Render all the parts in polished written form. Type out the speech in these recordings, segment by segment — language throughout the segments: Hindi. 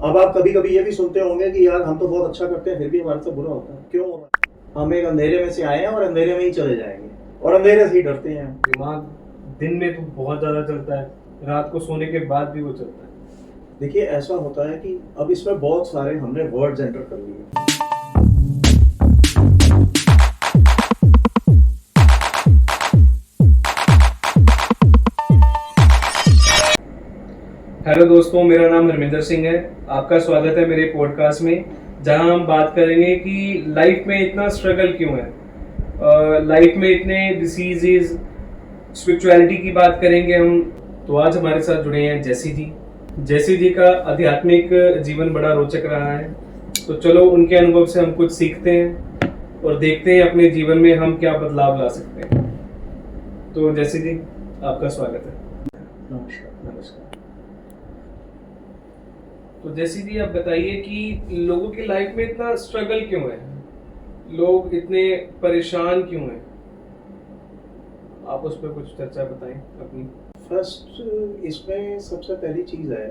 अब आप कभी कभी ये भी सुनते होंगे कि यार हम तो बहुत अच्छा करते हैं फिर भी हमारे से बुरा होता है, क्यों हो रहा है? हम एक अंधेरे में से आए हैं और अंधेरे में ही चले जाएंगे, और अंधेरे से ही डरते हैं हम। दिमाग दिन में तो बहुत ज़्यादा चलता है, रात को सोने के बाद भी वो चलता है। देखिए ऐसा होता है कि अब इसमें बहुत सारे हमने वर्ड्स एंटर कर लिए। हेलो दोस्तों, मेरा नाम हरमिंदर सिंह है। आपका स्वागत है मेरे पॉडकास्ट में, जहां हम बात करेंगे कि लाइफ में इतना स्ट्रगल क्यों है, लाइफ में इतने डिसीजेज, स्पिरिचुअलिटी की बात करेंगे हम। तो आज हमारे साथ जुड़े हैं जैसी जी। जैसी जी का आध्यात्मिक जीवन बड़ा रोचक रहा है, तो चलो उनके अनुभव से हम कुछ सीखते हैं और देखते हैं अपने जीवन में हम क्या बदलाव ला सकते हैं। तो जैसी जी, आपका स्वागत है। नमस्कार। नमस्कार। तो जैसी जी, आप बताइए कि लोगों की लाइफ में इतना स्ट्रगल क्यों है, लोग इतने परेशान क्यों हैं? आप उस पर कुछ चर्चा बताएं अपनी। फर्स्ट इसमें सबसे पहली चीज़ है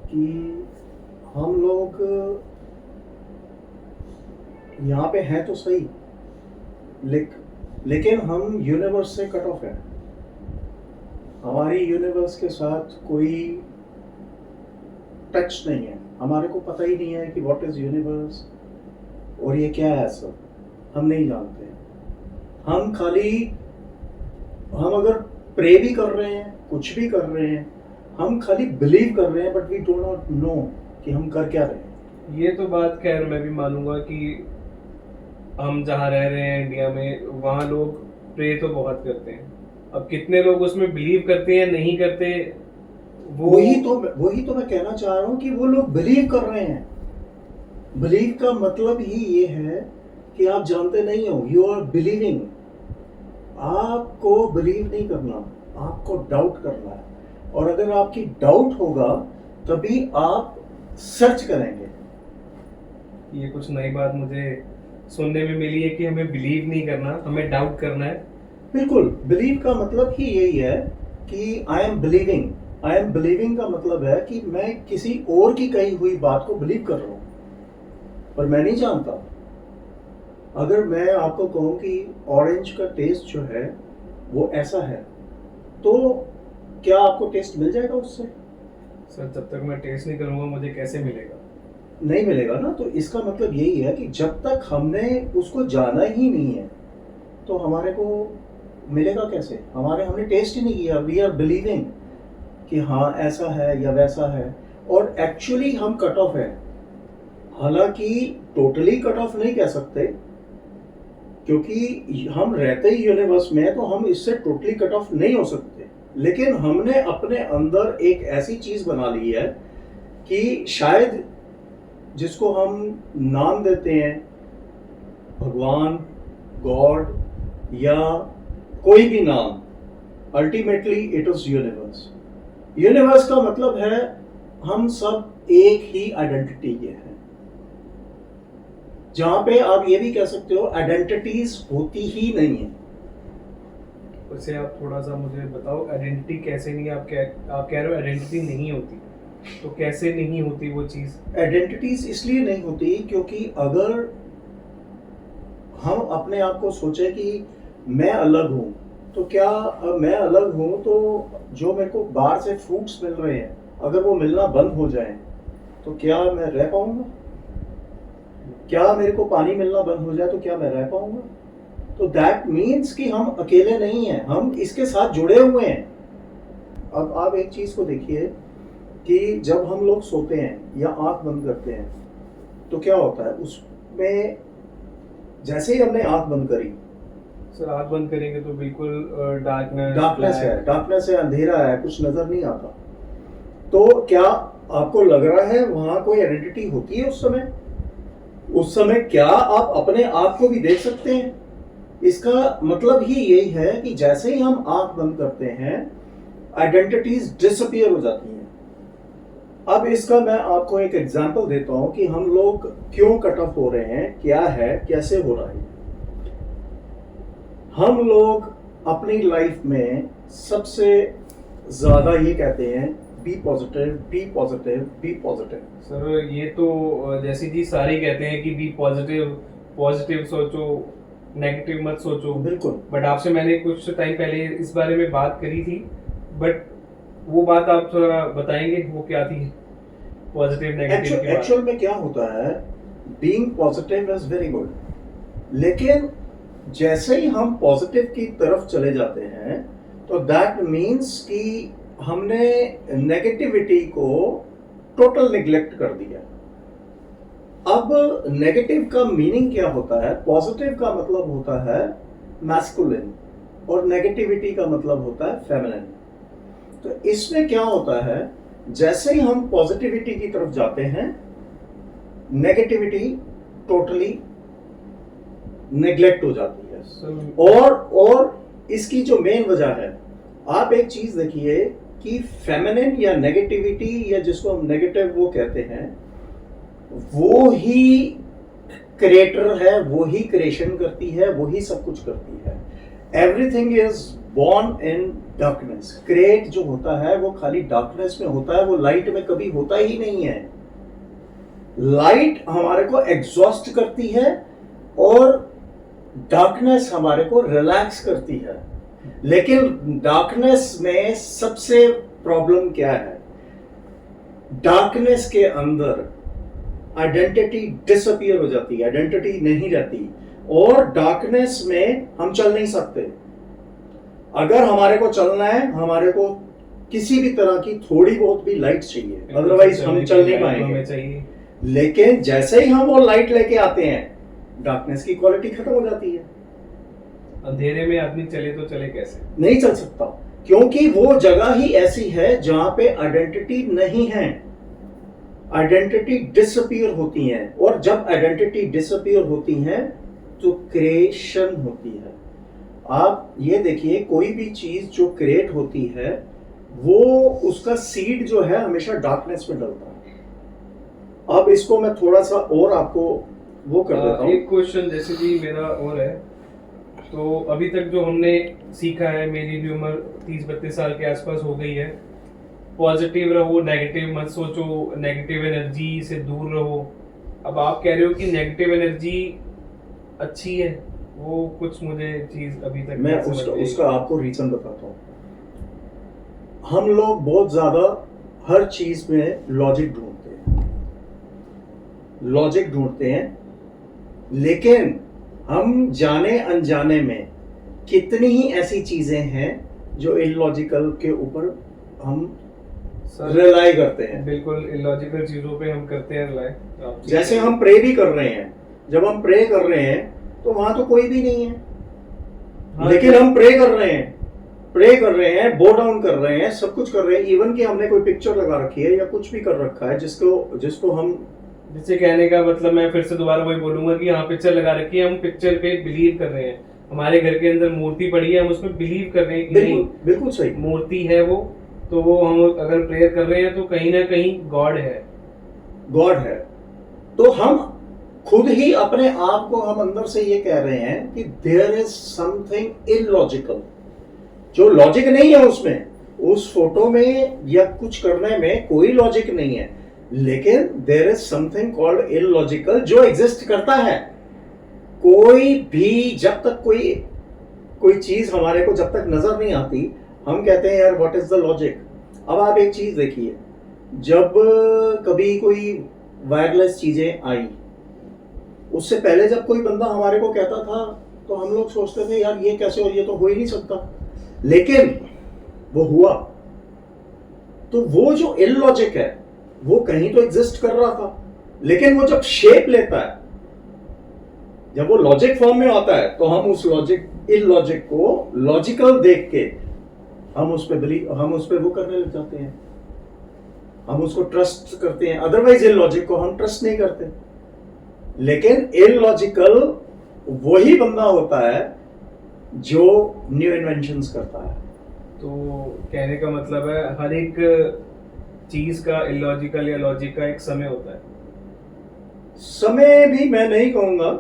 कि हम लोग यहाँ पे हैं तो सही, लेकिन हम यूनिवर्स से कट ऑफ हैं। हमारी यूनिवर्स के साथ कोई टच नहीं है, हमारे को पता ही नहीं है कि व्हाट इज यूनिवर्स और ये क्या है। सब हम नहीं जानते। हम खाली, हम अगर प्रे भी कर रहे हैं, कुछ भी कर रहे हैं, हम खाली बिलीव कर रहे हैं, but we do not know कि हम कर क्या रहे हैं। ये तो बात खैर मैं भी मानूंगा कि हम जहाँ रह रहे हैं इंडिया में, वहाँ लोग प्रे तो बहुत करते हैं। अब कितने लोग उसमें बिलीव करते हैं नहीं करते, वही तो मैं कहना चाह रहा हूँ कि वो लोग बिलीव कर रहे हैं। बिलीव का मतलब ही ये है कि आप जानते नहीं हो, यू आर बिलीविंग। आपको बिलीव नहीं करना, आपको डाउट करना है। और अगर आपकी डाउट होगा तभी आप सर्च करेंगे। ये कुछ नई बात मुझे सुनने में मिली है कि हमें बिलीव नहीं करना, हमें डाउट करना है। बिल्कुल, बिलीव का मतलब ही यही है कि I am believing. I am believing का मतलब है कि मैं किसी और की कही हुई बात को बिलीव कर रहा हूँ, पर मैं नहीं जानता। अगर मैं आपको कहूँ कि ऑरेंज का टेस्ट जो है वो ऐसा है, तो क्या आपको टेस्ट मिल जाएगा उससे? सर, जब तक मैं टेस्ट नहीं करूँगा मुझे कैसे मिलेगा? नहीं मिलेगा ना। तो इसका मतलब यही है कि जब तक हमने उसको जाना ही नहीं है तो हमारे को मिलेगा कैसे? हमने टेस्ट ही नहीं किया। वी आर बिलीविंग कि हाँ ऐसा है या वैसा है, और एक्चुअली हम कट ऑफ है। हालांकि टोटली कट ऑफ नहीं कह सकते, क्योंकि हम रहते ही यूनिवर्स में है, तो हम इससे टोटली कट ऑफ नहीं हो सकते। लेकिन हमने अपने अंदर एक ऐसी चीज बना ली है कि शायद जिसको हम नाम देते हैं भगवान, गॉड या कोई भी नाम, ultimately it is universe. Universe का मतलब है हम सब एक ही आइडेंटिटी के हैं, जहां पे आप ये भी कह सकते हो आइडेंटिटीज होती ही नहीं है। वैसे आप थोड़ा सा मुझे बताओ, आइडेंटिटी कैसे नहीं? आप कह रहे हो आइडेंटिटी नहीं होती, तो कैसे नहीं होती वो चीज़? आइडेंटिटीज इसलिए नहीं होती क्योंकि अगर हम अपने आप को सोचे कि मैं अलग हूं, तो क्या मैं अलग हूं तो जो मेरे को बाहर से फ्रूट्स मिल रहे हैं, अगर वो मिलना बंद हो जाए तो क्या मैं रह पाऊंगा? क्या मेरे को पानी मिलना बंद हो जाए तो क्या मैं रह पाऊंगा? तो दैट मीन्स कि हम अकेले नहीं हैं, हम इसके साथ जुड़े हुए हैं। अब आप एक चीज को देखिए कि जब हम लोग सोते हैं या आंख बंद करते हैं तो क्या होता है उसमें? जैसे ही हमने आंख बंद करी, सर आँख बंद करेंगे तो बिल्कुल डार्कनेस है, अंधेरा है, कुछ नजर नहीं आता। तो क्या आपको लग रहा है वहां कोई आइडेंटिटी होती है उस समय? उस समय क्या आप अपने आप को भी देख सकते हैं? इसका मतलब ही यही है कि जैसे ही हम आंख बंद करते हैं, आइडेंटिटीज डिसअपीयर हो जाती हैं। अब इसका मैं आपको एक एग्जांपल देता हूं कि हम लोग क्यों कट ऑफ हो रहे हैं, क्या है, कैसे हो रहा है। हम लोग अपनी लाइफ में सबसे ज्यादा ये कहते हैं be positive, be positive, be positive. Sir ये तो जैसे जी सारे कहते हैं कि बी पॉजिटिव, पॉजिटिव सोचो, नेगेटिव मत सोचो। बिल्कुल। बट आपसे मैंने कुछ टाइम पहले इस बारे में बात करी थी, बट वो बात आप थोड़ा बताएंगे वो क्या थी, पॉजिटिव नेगेटिव की बात? एक्चुअल में क्या होता है, being positive is very good, लेकिन जैसे ही हम पॉजिटिव की तरफ चले जाते हैं तो दैट मीन्स कि हमने नेगेटिविटी को टोटल निग्लेक्ट कर दिया। अब नेगेटिव का मीनिंग क्या होता है? पॉजिटिव का मतलब होता है मैस्कुलिन और नेगेटिविटी का मतलब होता है फेमिनिन। तो इसमें क्या होता है, जैसे ही हम पॉजिटिविटी की तरफ जाते हैं, नेगेटिविटी टोटली नेग्लेक्ट हो जाती है। और इसकी जो मेन वजह है, आप एक चीज देखिए कि फेमिनिन या नेगेटिविटी या जिसको हम नेगेटिव वो कहते हैं, वो ही क्रिएटर है, वो ही क्रिएशन करती है, वो ही सब कुछ करती है। Everything is born in darkness. Create जो होता है वो खाली डार्कनेस में होता है, वो लाइट में कभी होता ही नहीं है। लाइट हमारे को एग्जॉस्ट करती है और डार्कनेस हमारे को रिलैक्स करती है। लेकिन डार्कनेस में सबसे प्रॉब्लम क्या है? डार्कनेस के अंदर आइडेंटिटी डिसअपियर हो जाती है, आइडेंटिटी नहीं रहती, और डार्कनेस में हम चल नहीं सकते। अगर हमारे को चलना है, हमारे को किसी भी तरह की थोड़ी बहुत भी लाइट चाहिए, अदरवाइज हम चल नहीं पाएंगे। लेकिन जैसे ही हम वो लाइट लेके आते हैं, डार्कनेस की क्वालिटी खत्म हो जाती है। अंधेरे में आदमी चले तो चले कैसे? नहीं चल सकता, क्योंकि वो जगह ही ऐसी है जहां पे आइडेंटिटी नहीं है। आइडेंटिटी डिसअपियर होती है, और जब आइडेंटिटी डिसअपियर होती है तो क्रिएशन होती है। आप ये देखिए, कोई भी चीज जो क्रिएट होती है, वो उसका सीड जो है हमेशा डार्कनेस में डलता है। अब इसको मैं थोड़ा सा और आपको वो कर देता हूँ। एक क्वेश्चन जैसे जी मेरा और है, तो अभी तक जो हमने सीखा है, मेरी भी उम्र 30-32 साल के आसपास हो गई है, पॉजिटिव रहो, नेगेटिव मत सोचो, नेगेटिव एनर्जी से दूर रहो। अब आप कह रहे हो कि नेगेटिव एनर्जी अच्छी है, वो कुछ मुझे चीज अभी तक मैं उसका आपको रीजन बताता हूँ। हम लोग बहुत ज्यादा हर चीज में लॉजिक ढूंढते हैं, लेकिन हम जाने अनजाने में कितनी ही ऐसी चीजें हैं जो इलॉजिकल के ऊपर हम रिलाई करते हैं। बिल्कुल इलॉजिकल चीजों पे हम करते हैं रिलाई। जैसे हम प्रे भी कर रहे हैं, जब हम प्रे कर रहे हैं तो वहां तो कोई भी नहीं है, हाँ, लेकिन हम प्रे कर रहे हैं, बो डाउन कर रहे हैं, सब कुछ कर रहे हैं। इवन कि हमने कोई पिक्चर लगा रखी है या कुछ भी कर रखा है जिसको हम, जिससे कहने का मतलब मैं फिर से दोबारा वही बोलूंगा कि यहाँ पिक्चर लगा रखी है, हम पिक्चर पे बिलीव कर रहे हैं। हमारे घर के अंदर मूर्ति पड़ी है, हम उसमें बिलीव कर रहे हैं कि नहीं, बिल्कुल सही मूर्ति है वो, तो वो हम अगर प्रेयर कर रहे हैं तो कहीं ना कहीं गॉड है। तो हम खुद ही अपने आप को हम अंदर से ये कह रहे हैं कि देयर इज समथिंग इलॉजिकल, जो लॉजिक नहीं है उसमें, उस फोटो में या कुछ करने में कोई लॉजिक नहीं है, लेकिन there is something called illogical जो एग्जिस्ट करता है। कोई भी, जब तक कोई चीज हमारे को जब तक नजर नहीं आती, हम कहते हैं यार व्हाट इज द लॉजिक। अब आप एक चीज देखिए, जब कभी कोई वायरलेस चीजें आई, उससे पहले जब कोई बंदा हमारे को कहता था तो हम लोग सोचते थे यार ये कैसे, और ये तो हो ही नहीं सकता, लेकिन वो हुआ। तो वो जो इलॉजिक है वो कहीं तो एग्जिस्ट कर रहा था, लेकिन वो जब शेप लेता है, जब वो लॉजिक फॉर्म में आता है, तो हम उस इलॉजिक को लॉजिकल देख के हम उस पे वो करने लग जाते हैं, हम उसको ट्रस्ट करते हैं। अदरवाइज इलॉजिक को हम ट्रस्ट नहीं करते। लेकिन इलॉजिकल वही बंदा होता है जो न्यू इन्वेंशंस करता है। तो कहने का मतलब है हर एक चीज का इलॉजिकल या लॉजिक का एक समय होता है। समय भी मैं नहीं कहूंगा,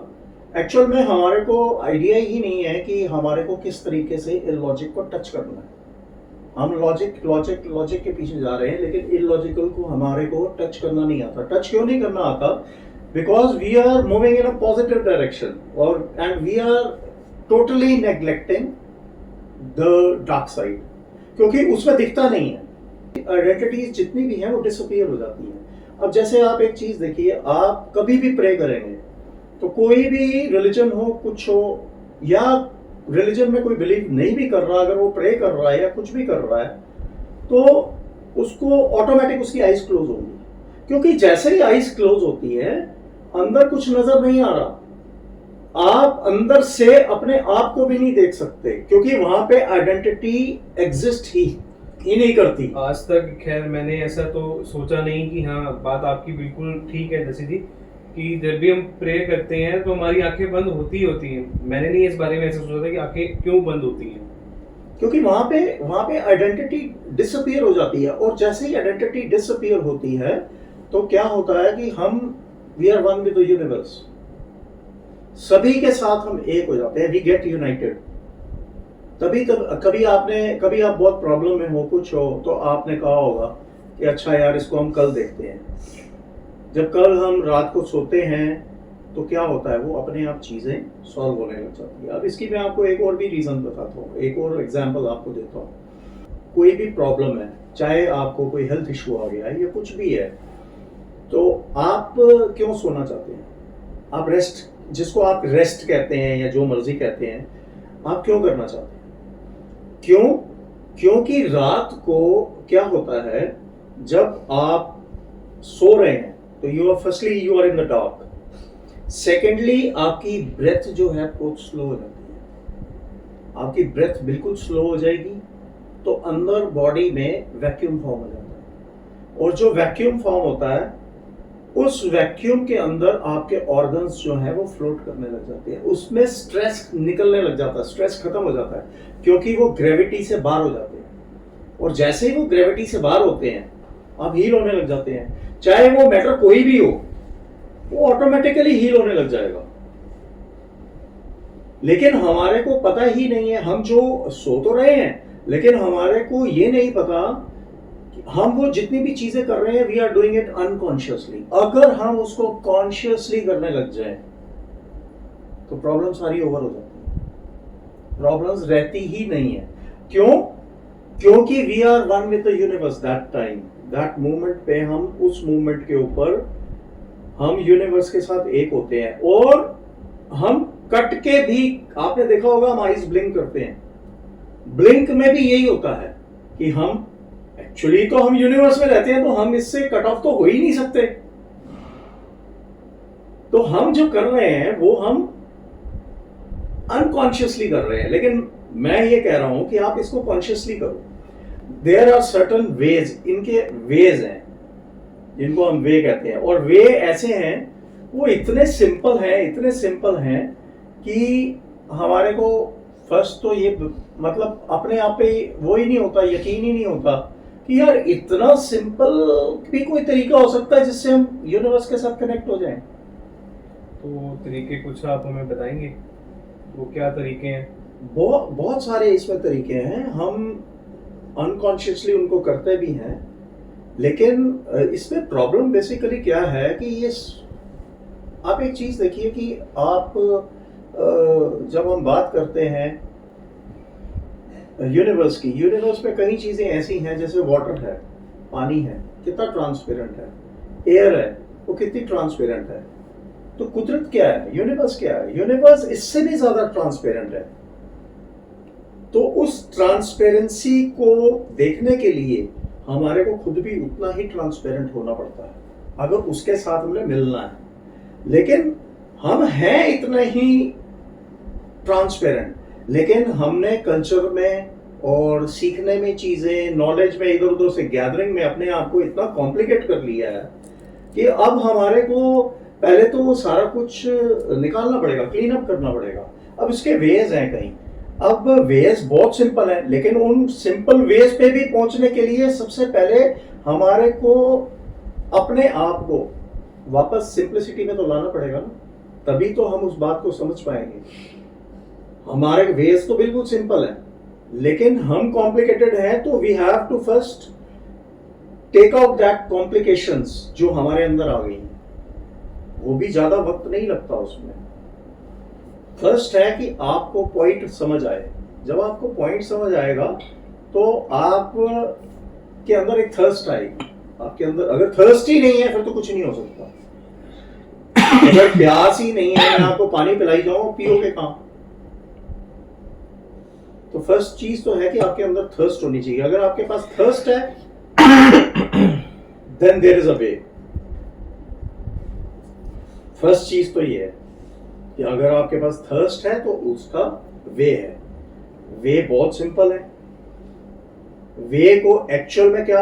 एक्चुअल में हमारे को आइडिया ही नहीं है कि हमारे को किस तरीके से इलॉजिक को टच करना है। हम लॉजिक के पीछे जा रहे हैं, लेकिन इलॉजिकल को हमारे को टच करना नहीं आता। टच क्यों नहीं करना आता? Because we are moving in a positive direction, और and we are totally neglecting the dark side, क्योंकि उसमें दिखता नहीं है। आइडेंटिटीज जितनी भी हैं वो डिसअपियर हो जाती हैं। अब जैसे आप एक चीज देखिए, आप कभी भी प्रे करेंगे तो कोई भी रिलीजन हो, कुछ हो, या रिलीजन में कोई बिलीव नहीं भी कर रहा, अगर वो प्रे कर रहा है या कुछ भी कर रहा है, तो उसको ऑटोमेटिक उसकी आइज क्लोज होगी, क्योंकि जैसे ही आइज क्लोज होती है अंदर कुछ नजर नहीं आ रहा। आप अंदर से अपने आप को भी नहीं देख सकते, क्योंकि वहां पे आइडेंटिटी एग्जिस्ट ही नहीं करती। आज तक खैर मैंने ऐसा तो सोचा नहीं कि हाँ, बात आपकी बिल्कुल ठीक है जैसी थी कि जब भी हम प्रे करते हैं तो हमारी आंखें बंद होती हैं। मैंने नहीं इस बारे में ऐसा सोचा था कि आंखें क्यों बंद होती हैं, क्योंकि वहां पे आइडेंटिटी डिसअपियर हो जाती है, और जैसे ही आइडेंटिटी डिसअपियर होती है तो क्या होता है कि हम we are one with the universe, सभी के साथ हम एक हो जाते हैं, वी गेट यूनाइटेड। तभी तब कभी आप बहुत प्रॉब्लम में हो, कुछ हो, तो आपने कहा होगा कि अच्छा यार इसको हम कल देखते हैं। जब कल हम रात को सोते हैं तो क्या होता है, वो अपने आप चीजें सॉल्व होने लग जाती है। अब इसकी मैं आपको एक और भी रीजन बताता हूँ, एक और एग्जांपल आपको देता हूँ। कोई भी प्रॉब्लम है, चाहे आपको कोई हेल्थ इशू आ गया है या कुछ भी है, तो आप क्यों सोना चाहते हैं? आप रेस्ट, जिसको आप रेस्ट कहते हैं या जो मर्जी कहते हैं, आप क्यों करना चाहते हैं? क्यों? क्योंकि रात को क्या होता है, जब आप सो रहे हैं तो you are in the dark. Secondly आपकी ब्रेथ जो है बहुत स्लो हो जाती है। आपकी ब्रेथ बिल्कुल स्लो हो जाएगी तो अंदर बॉडी में वैक्यूम फॉर्म हो जाता है, और जो वैक्यूम फॉर्म होता है, उस वैक्यूम के अंदर आपके ऑर्गन्स जो है वो फ्लोट करने लग जाते हैं, उसमें स्ट्रेस निकलने लग जाता है, स्ट्रेस खत्म हो जाता है, क्योंकि वो ग्रेविटी से बाहर हो जाते हैं। और जैसे ही वो ग्रेविटी से बाहर होते हैं, आप हील होने लग जाते हैं। चाहे वो मैटर कोई भी हो, वो ऑटोमेटिकली हील होने लग जाएगा। लेकिन हमारे को पता ही नहीं है, हम जो सो तो रहे हैं, लेकिन हमारे को ये नहीं पता कि हम वो जितनी भी चीजें कर रहे हैं, we are doing it unconsciously. अगर हम उसको कॉन्शियसली करने लग जाए तो प्रॉब्लम सारी ओवर हो जाती है, प्रॉब्लम्स रहती ही नहीं है। क्यों? क्योंकि we are one with the universe that time, that moment पे हम उस मोमेंट के ऊपर हम यूनिवर्स के साथ एक होते हैं। और हम कट के भी, आपने देखा होगा हम आइज ब्लिंक करते हैं, ब्लिंक में भी यही होता है कि हम एक्चुअली तो हम यूनिवर्स में रहते हैं, तो हम इससे कट ऑफ तो हो ही नहीं सकते। तो हम जो कर रहे हैं वो हम अनकॉन्शियसली कर रहे हैं, लेकिन मैं ये कह रहा हूं कि आप इसको कॉन्शियसली करो। देयर आर सर्टन वेज, इनके वेज हैं जिनको हम वे कहते हैं, और वे ऐसे हैं, वो इतने सिंपल हैं कि हमारे को फर्स्ट तो ये मतलब अपने आप पे वो ही नहीं होता, यकीन ही नहीं होता कि यार इतना सिंपल भी कोई तरीका हो सकता है जिससे हम यूनिवर्स के साथ कनेक्ट हो जाएं। तो तरीके कुछ आप हमें बताएंगे, वो क्या तरीके हैं? बहुत सारे इसमें तरीके हैं, हम अनकॉन्शियसली उनको करते भी हैं, लेकिन इसमें प्रॉब्लम बेसिकली क्या है कि ये, आप एक चीज देखिए कि आप जब हम बात करते हैं यूनिवर्स की, यूनिवर्स में कई चीजें ऐसी हैं, जैसे वाटर है, पानी है, कितना ट्रांसपेरेंट है, एयर है, वो कितनी ट्रांसपेरेंट है। तो कुदरत क्या है, यूनिवर्स क्या है? यूनिवर्स इससे भी ज्यादा ट्रांसपेरेंट है। तो उस ट्रांसपेरेंसी को देखने के लिए हमारे को खुद भी उतना ही ट्रांसपेरेंट होना पड़ता है, अगर उसके साथ हमें मिलना है। लेकिन हम हैं इतना ही ट्रांसपेरेंट, लेकिन हमने कल्चर में और सीखने में चीजें, नॉलेज में, इधर उधर से गैदरिंग में अपने आप को इतना कॉम्प्लिकेट कर लिया है कि अब हमारे को पहले तो वो सारा कुछ निकालना पड़ेगा, क्लीन अप करना पड़ेगा। अब इसके वेज हैं कहीं, अब वेज बहुत सिंपल है, लेकिन उन सिंपल वेज पे भी पहुंचने के लिए सबसे पहले हमारे को अपने आप को वापस सिंप्लिसिटी में तो लाना पड़ेगा ना, तभी तो हम उस बात को समझ पाएंगे। हमारे वेज तो बिल्कुल सिंपल है, लेकिन हम कॉम्प्लिकेटेड हैं तो we have to first take out that complications जो हमारे अंदर आ गई हैं। वो भी ज्यादा वक्त नहीं लगता उसमें। फर्स्ट है कि आपको पॉइंट समझ आए। जब आपको पॉइंट समझ आएगा तो आप के अंदर एक थर्स्ट आएगी। आपके अंदर अगर थर्स्ट ही नहीं है फिर तो कुछ नहीं हो सकता। अगर प्यास ही नहीं है, मैं आपको पानी पिलाई जाऊं, पियोगे कहां? तो फर्स्ट चीज तो है कि आपके अंदर थर्स्ट होनी चाहिए। अगर आपके पास थर्स्ट है then there is a way. First चीज तो ये है कि अगर आपके पास थर्स्ट है तो उसका वे है। वे बहुत सिंपल है। वे को एक्चुअल में क्या,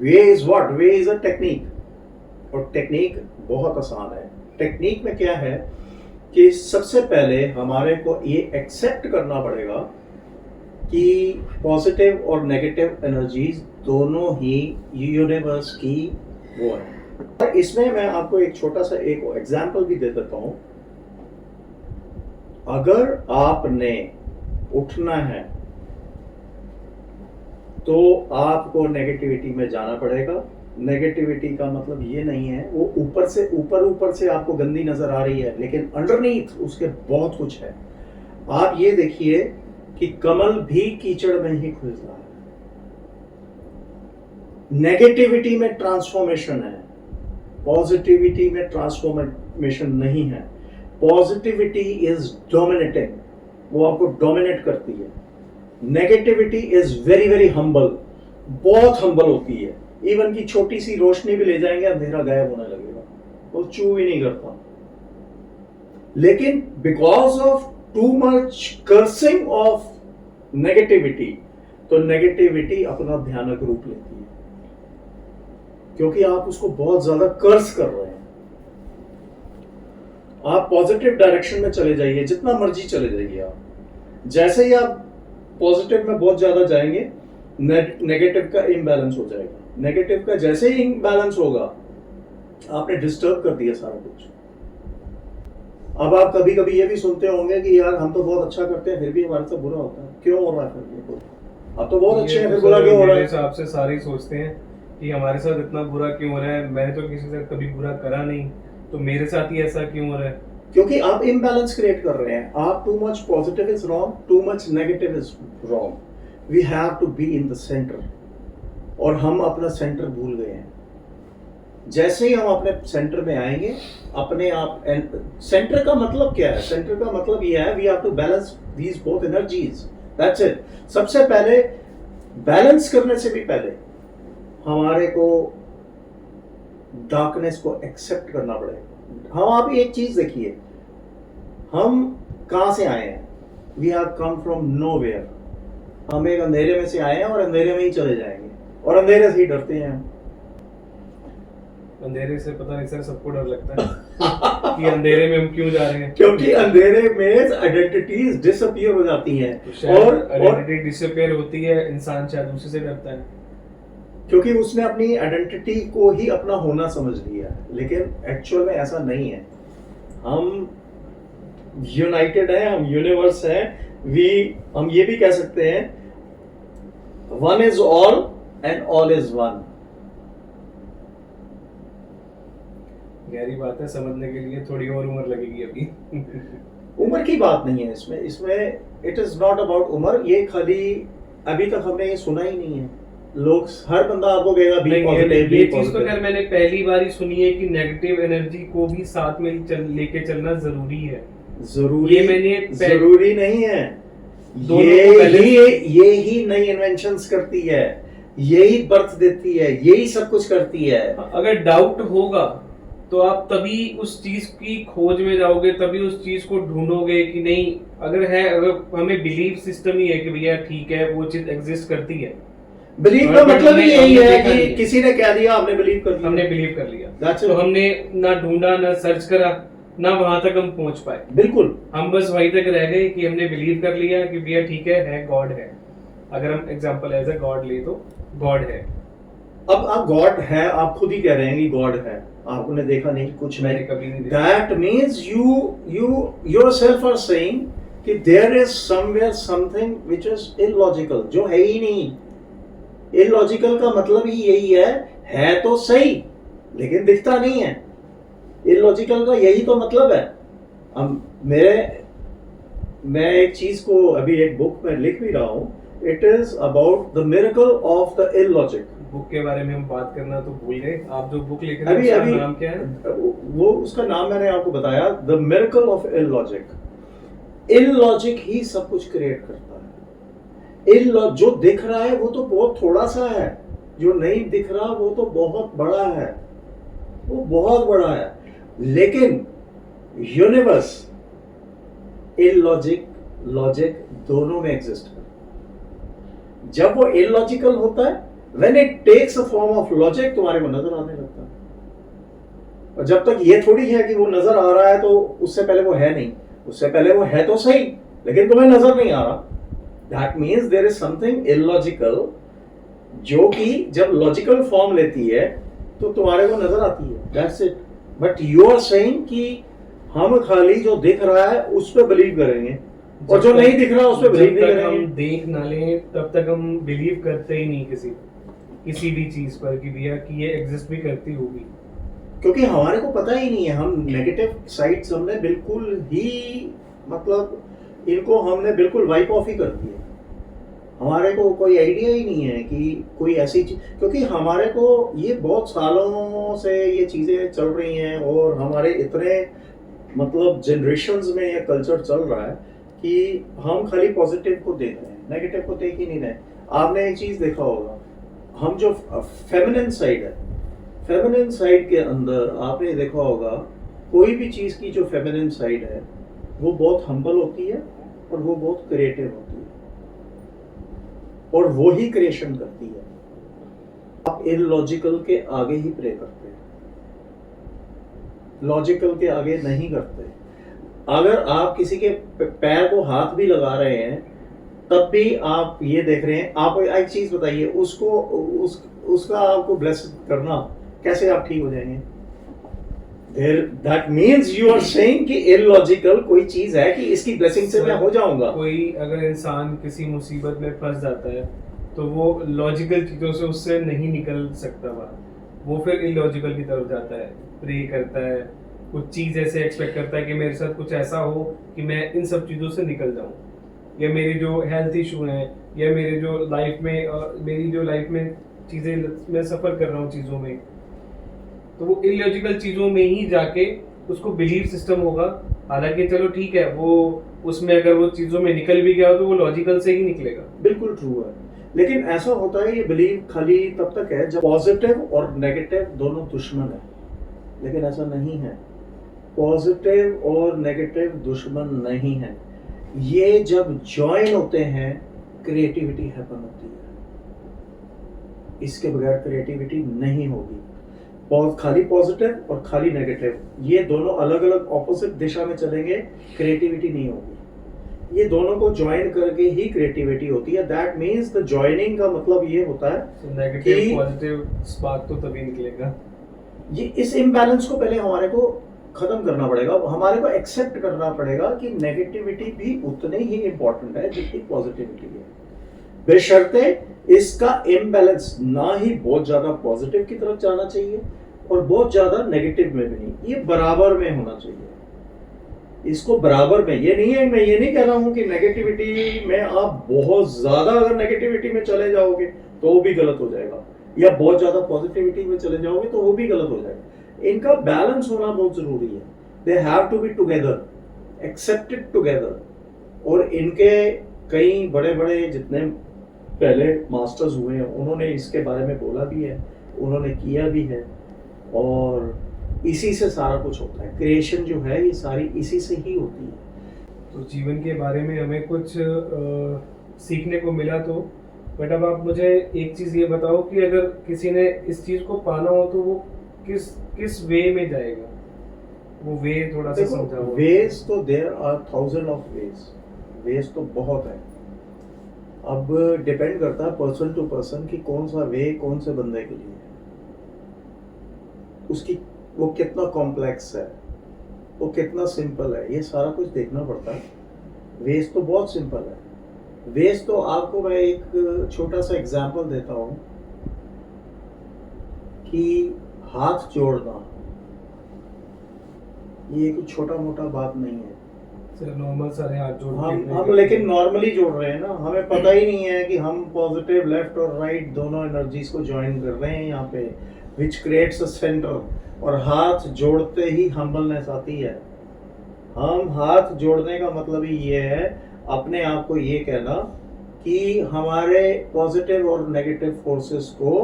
way is what, way is a technique. और टेक्निक बहुत आसान है। टेक्निक में क्या है कि सबसे पहले हमारे को ये एक्सेप्ट करना पड़ेगा कि पॉजिटिव और नेगेटिव एनर्जीज दोनों ही यूनिवर्स की वो है। और इसमें मैं आपको एक छोटा सा एक एग्जाम्पल भी दे देता हूं। अगर आपने उठना है तो आपको नेगेटिविटी में जाना पड़ेगा। नेगेटिविटी का मतलब ये नहीं है वो ऊपर से आपको गंदी नजर आ रही है, लेकिन अंडरनीथ उसके बहुत कुछ है। आप ये देखिए कि कमल भी कीचड़ में ही खुल रहा है। नेगेटिविटी में ट्रांसफॉर्मेशन है, पॉजिटिविटी में ट्रांसफॉर्मेशन नहीं है। पॉजिटिविटी इज डोमिनेटिंग, वो आपको डोमिनेट करती है। Negativity is very very humble, बहुत हम्बल होती है। इवन की छोटी सी रोशनी भी ले जाएंगे, अंधेरा गायब होने लगेगा, वो चू भी नहीं करता। लेकिन because of too much cursing of negativity, तो नेगेटिविटी अपना भयानक रूप लेती है, क्योंकि आप उसको बहुत ज्यादा कर्स कर रहे हैं। आप पॉजिटिव डायरेक्शन में चले जाइए, जितना मर्जी चले जाइए आप। जैसे ही आप पॉजिटिव में बहुत ज्यादा जाएंगे, नेगेटिव का इम्बैलेंस हो जाएगा। नेगेटिव का जैसे ही इम्बैलेंस होगा, आपने डिस्टर्ब कर दिया सारा कुछ। अब आप कभी कभी ये भी सुनते होंगे कि यार हम तो बहुत अच्छा करते हैं फिर भी हमारे साथ बुरा होता है, क्यों हो रहा है फिर? अब तो बहुत अच्छे हैं फिर बुरा क्यों हो रहा है? मेरे हिसाब से सारे सोचते हैं कि हमारे साथ इतना बुरा क्यों हो रहा है, मैंने तो किसी से कभी बुरा करा नहीं, तो मेरे साथ ही ऐसा क्यों हो रहा है? क्योंकि आप इम्बैलेंस क्रिएट कर रहे हैं। आप too much positive is wrong, too much negative is wrong. We have to be in the centre, और हम अपना सेंटर भूल गए हैं। जैसे ही हम अपने सेंटर में आएंगे, अपने आप, सेंटर का मतलब क्या है? सेंटर का मतलब ये है we have to balance these both energies, that's it. सबसे पहले बैलेंस करने से भी पहले हमारे को डार्कनेस को एक्सेप्ट करना पड़ेगा। हम आप एक चीज देखिए, हम कहां से आए हैं? We have come from nowhere. हम एक अंधेरे में से आए हैं और अंधेरे में ही चले जाएंगे, और अंधेरे से ही डरते हैं हम। अंधेरे से पता नहीं सर, सबको डर लगता है कि अंधेरे में हम क्यों जा रहे हैं, क्योंकि अंधेरे में आइडेंटिटीज डिसअपीयर हो जाती हैं, और आइडेंटिटी डिसअपीयर होती है, इंसान शायद उसी से डरता है, क्योंकि उसने अपनी आइडेंटिटी को ही अपना होना समझ लिया है। लेकिन एक्चुअल में ऐसा नहीं है। हम यूनाइटेड हैं, हम यूनिवर्स हैं। हम ये भी कह सकते हैं one is all and all is one. गहरी बात है, समझने के लिए थोड़ी और उम्र लगेगी अभी। उम्र की बात नहीं है इसमें इट इज नॉट अबाउट उम्र। ये खाली अभी तक हमने ये सुना ही नहीं है। लोग, हर बंदा आपको कहेगा बी पॉजिटिव। ये चीज तो खैर मैंने पहली बार ही सुनी है कि नेगेटिव एनर्जी को भी साथ में लेके चलना जरूरी है। जरूरी, ये मैंने जरूरी नहीं है। ये ही नई इन्वेंशंस करती है, यही बर्थ देती है, यही सब कुछ करती है। अगर डाउट होगा तो आप तभी उस चीज की खोज में जाओगे, तभी उस चीज को ढूंढोगे कि नहीं, अगर हमें बिलीफ सिस्टम ही है कि भैया ठीक है वो चीज एग्जिस्ट करती है। बिलीव का मतलब ही यही है कि किसी ने कह दिया, हमने बिलीव कर लिया, हमने बिलीव कर लिया, तो हमने ना ढूंढा, ना सर्च करा, ना वहां तक हम पहुंच पाए। बिल्कुल, हम बस वहीं तक रह गए कि हमने बिलीव कर लिया कि भैया ठीक है गॉड है। अगर हम एग्जांपल एज अ गॉड ले तो गॉड है। अब आप गॉड है, आप खुद ही कह रहे हैं कि गॉड है, आपने देखा नहीं, कुछ नहीं, कभी नहीं देखा। That means you yourself are saying कि there is somewhere something which is illogical, जो है ही नहीं। इलॉजिकल का मतलब ही यही है तो सही लेकिन दिखता नहीं है। इलॉजिकल का यही तो मतलब है। अब मैं एक चीज को अभी एक बुक में लिख भी रहा हूं, it is about the miracle of the illogic. Book के बारे में हम बात करना तो भूल गए, आप जो बुक लिख रहे अभी हैं अभी उसका नाम क्या है? वो उसका नाम मैंने आपको बताया, the miracle of illogic. Illogic ही सब कुछ क्रिएट करता है। जो दिख रहा है वो तो बहुत थोड़ा सा है, जो नहीं दिख रहा वो तो बहुत बड़ा है, वो बहुत बड़ा है। लेकिन यूनिवर्स, इलॉजिक, लॉजिक दोनों में एग्जिस्ट करता है। जब वो इलॉजिकल होता है, when it takes a form of logic, तुम्हारे को नजर आने लगता है। और जब तक ये थोड़ी है कि वो नजर आ रहा है तो उससे पहले वो है नहीं, उससे पहले वो है तो सही लेकिन तुम्हें नजर नहीं आ रहा। That means there is something illogical, जो कि जब लॉजिकल फॉर्म लेती है तो तुम्हारे को नजर आती है। That's it. But you are saying कि हम खाली जो दिख रहा है उस पर बिलीव करेंगे और जो नहीं दिख रहा उस पर बिलीव नहीं करेंगे। हम देख ना लें तब तक हम बिलीव करते ही नहीं किसी भी चीज पर कि भैया कि ये एग्जिस्ट भी करती होगी, क्योंकि हमारे को पता ही नहीं है। हम नेगेटिव साइड्स हमने बिल्कुल ही, मतलब इनको हमने बिल्कुल वाइप ऑफ ही कर दिया। हमारे को कोई आइडिया ही नहीं है कि कोई ऐसी चीज, क्योंकि हमारे को ये बहुत सालों से ये चीजें चल रही हैं और हमारे इतने मतलब जनरेशन्स में ये कल्चर चल रहा है कि हम खाली पॉजिटिव को देख रहे हैं, नेगेटिव को देख ही नहीं रहे। आपने एक चीज देखा होगा, हम जो फेमिनिन साइड है, फेमिनिन साइड के अंदर आपने देखा होगा कोई भी चीज की जो फेमिनिन साइड है वो बहुत हम्बल होती है और वो बहुत क्रिएटिव होती है और वो ही क्रिएशन करती है। आप इलॉजिकल के आगे ही प्रे करते हैं, लॉजिकल के आगे नहीं करते। अगर आप किसी के पैर को हाथ भी लगा रहे हैं तब भी आप ये देख रहे हैं। आप एक चीज बताइए, उसका आपको ब्लेस करना, कैसे आप ठीक हो जाएंगे? That means you are saying कि इलॉजिकल कोई चीज है कि इसकी ब्लेसिंग से मैं हो जाऊंगा। कोई अगर इंसान किसी मुसीबत में फंस जाता है तो वो लॉजिकल चीजों से उससे नहीं निकल सकता बाहर, वो फिर इलॉजिकल की तरफ जाता है, प्रे करता है, कुछ चीज ऐसे एक्सपेक्ट करता है कि मेरे साथ कुछ ऐसा हो कि मैं इन सब चीजों से निकल जाऊं, या मेरी जो हेल्थ इशू हैं, या मेरी जो लाइफ में चीजें मैं सफर कर रहा हूँ चीजों में, तो वो इलॉजिकल चीजों में ही जाके उसको बिलीव सिस्टम होगा। हालांकि चलो ठीक है, वो उसमें अगर वो चीजों में निकल भी गया तो वो लॉजिकल से ही निकलेगा। बिल्कुल ट्रू है, लेकिन ऐसा होता है ये बिलीव खाली तब तक है जब पॉजिटिव और नेगेटिव दोनों दुश्मन है। लेकिन ऐसा नहीं है, पॉजिटिव और नेगेटिव दुश्मन नहीं है। ये जब ज्वाइन होते हैं क्रिएटिविटी हैपन होती है, इसके बगैर क्रिएटिविटी नहीं होगी। खाली पॉजिटिव और खाली नेगेटिव, ये दोनों अलग अलग ऑपोजिट दिशा में चलेंगे, क्रिएटिविटी नहीं होगी। ये दोनों को ज्वाइन करके ही क्रिएटिविटी होती है। दैट मीन्स द ज्वाइनिंग का मतलब ये होता है नेगेटिव पॉजिटिव स्पार्क तो तभी निकलेगा। ये इस इम्बैलेंस को पहले हमारे को खत्म करना पड़ेगा, हमारे को एक्सेप्ट करना पड़ेगा कि नेगेटिविटी भी उतनी ही इंपॉर्टेंट है जितनी पॉजिटिविटी है, बेशर्ते इसका इम्बैलेंस ना ही बहुत ज्यादा पॉजिटिव की तरफ जाना चाहिए और बहुत ज्यादा नेगेटिव में भी नहीं, ये बराबर में होना चाहिए। इसको बराबर में, ये नहीं है, मैं ये नहीं कह रहा हूं कि नेगेटिविटी में आप बहुत ज्यादा अगर नेगेटिविटी में चले जाओगे तो वो भी गलत हो जाएगा, या बहुत ज्यादा पॉजिटिविटी में चले जाओगे तो वो भी गलत हो जाएगा। इनका बैलेंस होना बहुत जरूरी है। They have to be together, accepted together. और इनके कई बड़े बड़े जितने पहले मास्टर्स हुए हैं उन्होंने इसके बारे में बोला भी है, उन्होंने किया भी है, और इसी से सारा कुछ होता है। क्रिएशन जो है ये सारी इसी से ही होती है। तो जीवन के बारे में हमें कुछ सीखने को मिला तो, बट अब आप मुझे एक चीज़ ये बताओ कि अगर किसी ने इस चीज़ को पाना हो तो वो किस वे में जाएगा? वो वे थोड़ा सा समझाओ। वेज तो there are thousand of ways तो बहुत है। अब डिपेंड करता है पर्सन टू पर्सन कि कौन सा वे कौन से बंदे के लिए है, उसकी वो कितना कॉम्प्लेक्स है, वो कितना सिंपल है, ये सारा कुछ देखना पड़ता है। वेज तो बहुत सिंपल है। वेज तो आपको मैं एक छोटा सा एग्जांपल देता हूँ कि हाथ जोड़ना ये कुछ छोटा मोटा बात नहीं है। सर नॉर्मल सारे हाथ जोड़ के हम लेकिन नॉर्मली जोड़ रहे हैं ना, हमें पता ही नहीं है कि हम पॉजिटिव लेफ्ट और राइट दोनों एनर्जीज को ज्वाइन कर रहे हैं यहाँ पे, विच क्रिएट्स अ सेंटर। और हाथ जोड़ते ही हम्बलनेस आती है। हम हाथ जोड़ने का मतलब ही ये है अपने आप को ये कहना कि हमारे पॉजिटिव और नेगेटिव फोर्सेस को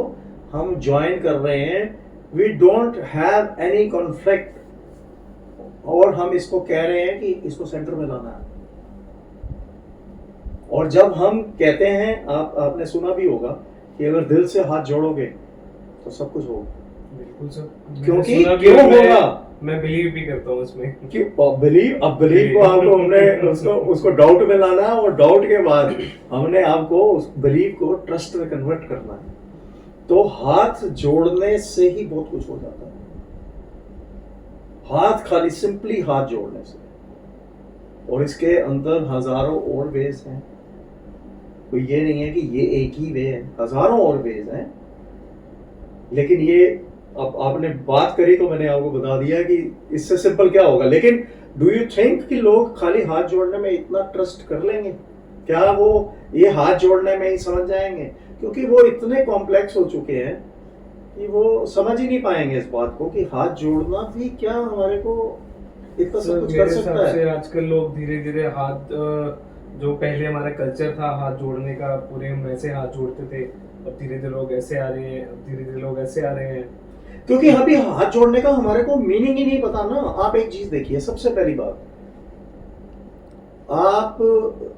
हम ज्वाइन कर रहे हैं। We don't have any conflict, और हम इसको कह रहे हैं कि इसको सेंटर में लाना है। और जब हम कहते हैं, आपने सुना भी होगा कि अगर दिल से हाथ जोड़ोगे तो सब कुछ होगा। बिल्कुल सर, क्योंकि मैंने सुना भी क्यों है, होगा? मैं बिलीव भी करता हूँ इसमें। बिलीव को आपको हमने उसको डाउट में लाना है, और डाउट के बाद हमने आपको उस बिलीव को ट्रस्ट में कन्वर्ट करना है। तो हाथ जोड़ने से ही बहुत कुछ हो जाता है। हाथ खाली सिंपली हाथ जोड़ने से, और इसके अंदर हजारों और वेज हैं। कोई ये नहीं है कि ये एक ही वे है, हजारों और वेज हैं। लेकिन ये अब आपने बात करी तो मैंने आपको बता दिया कि इससे सिंपल क्या होगा। लेकिन डू यू थिंक कि लोग खाली हाथ जोड़ने में इतना ट्रस्ट कर लेंगे? क्या वो ये हाथ जोड़ने में ही समझ जाएंगे? क्योंकि वो इतने कॉम्प्लेक्स हो चुके हैं कि वो समझ ही नहीं पाएंगे इस बात को कि हाथ जोड़ना भी क्या हमारे को इतना सब कुछ कर सकता है। आजकल लोग धीरे धीरे हाथ, जो पहले हमारा कल्चर था हाथ जोड़ने का, पूरे हम ऐसे हाथ जोड़ते थे, अब धीरे धीरे लोग ऐसे आ रहे हैं, अब धीरे धीरे लोग ऐसे आ रहे हैं। क्योंकि अभी हाथ जोड़ने का हमारे को मीनिंग ही नहीं पता ना। आप एक चीज देखिए, सबसे पहली बात, आप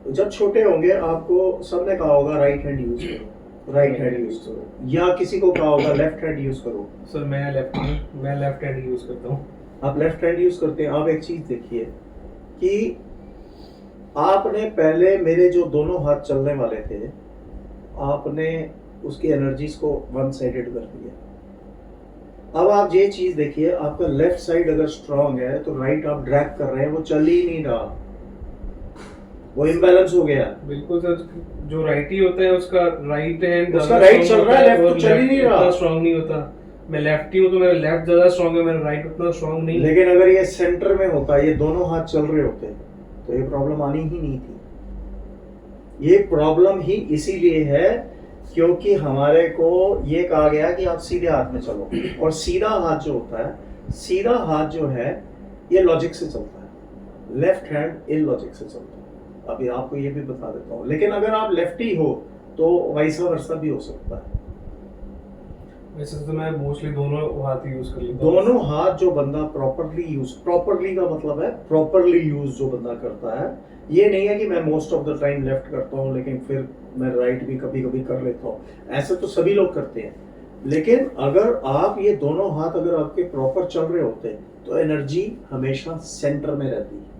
जब छोटे होंगे आपको सबने कहा होगा राइट हैंड यूज करो, राइट हैंड यूज करो, या किसी को कहा होगा लेफ्ट हैंड यूज करो। सर मैं लेफ्ट हैंड यूज करता हूँ। आप लेफ्ट हैंड यूज करते हैं। आप एक चीज देखिए कि आपने पहले मेरे जो दोनों हाथ चलने वाले थे, आपने उसकी एनर्जीज को वन साइडेड कर दिया। अब आप ये चीज देखिए, आपका लेफ्ट साइड अगर स्ट्रांग है तो राइट आप ड्रैग कर रहे हैं, वो चल ही नहीं रहा, वो इम्बैलेंस हो गया। बिल्कुल सर, जो राइट ही होता है उसका राइट हैंड उसका राइट चल रहा है, लेफ्ट तो चल ही नहीं रहा, स्ट्रांग नहीं होता। मैं लेफ्टी हूँ तो मेरा लेफ्ट ज्यादा स्ट्रांग है, मेरा राइट उतना स्ट्रांग नहीं। लेकिन अगर ये सेंटर में होता, ये दोनों हाथ चल रहे होते, तो ये प्रॉब्लम आनी ही नहीं थी। ये प्रॉब्लम ही इसीलिए है क्योंकि हमारे को ये कहा गया कि आप सीधे हाथ में चलो, और सीधा हाथ जो होता है, सीधा हाथ जो है ये लॉजिक से चलता है, लेफ्ट हैंड इलॉजिक से चलता है। अभी आपको ये भी बता देता हूँ। लेकिन अगर आप लेफ्टी हो तो वैसा वर्षा भी हो सकता है। वैसे तो मैं मोस्टली दोनों हाथ यूज कर लेता हूँ। दोनों हाथ जो बंदा प्रॉपरली का मतलब है प्रॉपरली यूज जो बंदा करता है, ये नहीं है कि मैं most of the time left करता हूँ लेकिन फिर मैं राइट भी कभी कभी कर लेता हूँ। ऐसे तो सभी लोग करते हैं। लेकिन अगर आप ये दोनों हाथ अगर आपके प्रॉपर चल रहे होते तो एनर्जी हमेशा सेंटर में रहती है।